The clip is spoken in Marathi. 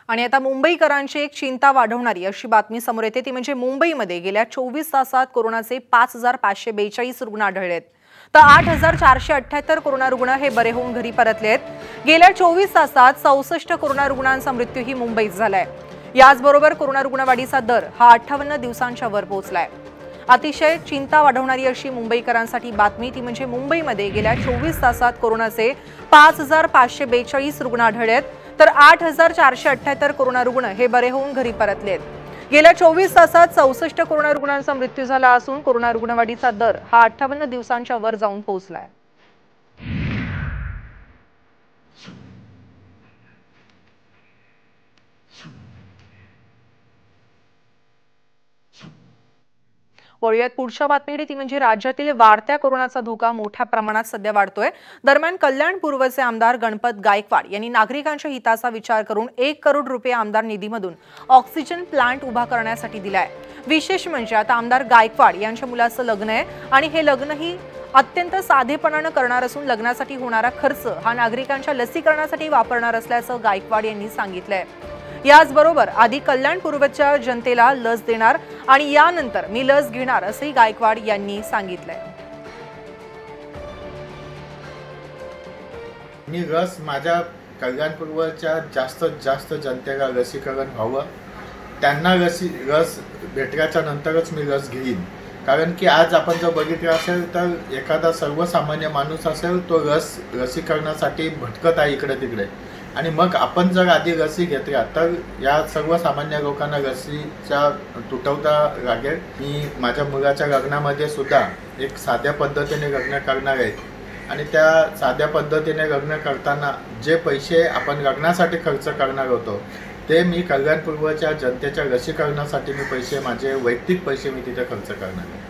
आणि आता मुंबईकरांची एक चिंता वाढवणारी अशी बातमी समोर येते ती म्हणजे मुंबईमध्ये गेल्या 24 तासात कोरोनाचे 5542 रुग्ण आढळलेत तर 8478 कोरोना रुग्ण हे बरे होऊन घरी परतलेत। गेल्या 24 तासात 66 कोरोना रुग्णांचा मृत्यूही मुंबईत झालाय। याचबरोबर कोरोना रुग्णवाढीचा दर हा 58 दिवसांच्या वर पोहोचलाय। अतिशय चिंता वाढवणारी अशी मुंबईकरांसाठी बातमी ती म्हणजे मुंबईमध्ये गेल्या 24 तासात कोरोनाचे 5542 रुग्ण आढळलेत तर 8478 कोरोना रुग्ण हे बरे होऊन घरी परतलेत। गेल्या 24 तासात 66 कोरोना रुग्णांचा मृत्यू झाला असून कोरोना रुग्णवाढीचा दर हा 58 दिवसांच्या वर जाऊन पोहोचलाय। वळूयात पुढच्या बातमीकडे ती म्हणजे राज्यातील वाढत्या कोरोनाचा धोका मोठ्या प्रमाणात सध्या वाढतोय। दरम्यान कल्याण पूर्वचे आमदार गणपत गायकवाड यांनी नागरिकांच्या हिताचा विचार करून 1 करोड रुपये आमदार निधीमधून ऑक्सिजन प्लांट उभा करण्यासाठी दिलाय। विशेष म्हणजे आता आमदार गायकवाड यांच्या मुलाचं लग्न आहे आणि हे लग्नही अत्यंत साधेपणाने करणार असून लग्नासाठी होणारा खर्च हा नागरिकांच्या लसीकरणासाठी वापरणार असल्याचं गायकवाड यांनी सांगितलंय। याचबरोबर आधी कल्याण पूर्वच्या जनतेला लस देणार आणि यानंतर मी लस घेणार असंही गायकवाड यांनी सांगितलंय। मी लस माझ्या कल्याण पूर्वच्या जास्तीत जास्त जनतेला लसीकरण व्हावं, त्यांना लस भेटल्याच्या नंतरच मी लस घेईन। कारण की आज आपण जर बघितलं असेल तर एखादा सर्वसामान्य माणूस असेल तो लसीकरणासाठी भटकत आहे इकडे तिकडे आणि मग आपण जर आधी लसी घेतल्या तर या सर्वसामान्य लोकांना लसीचा तुटवता लागेल। मी माझ्या मुलाच्या लग्नामध्ये सुद्धा एक साध्या पद्धतीने लग्न करणार आहे आणि त्या साध्या पद्धतीने लग्न करताना जे पैसे आपण लग्नासाठी खर्च करणार होतो ते मी कल्याण पूर्वच्या जनतेच्या लसीकरणासाठी मी माझे वैयक्तिक पैसे मी तिथे खर्च करणार आहे।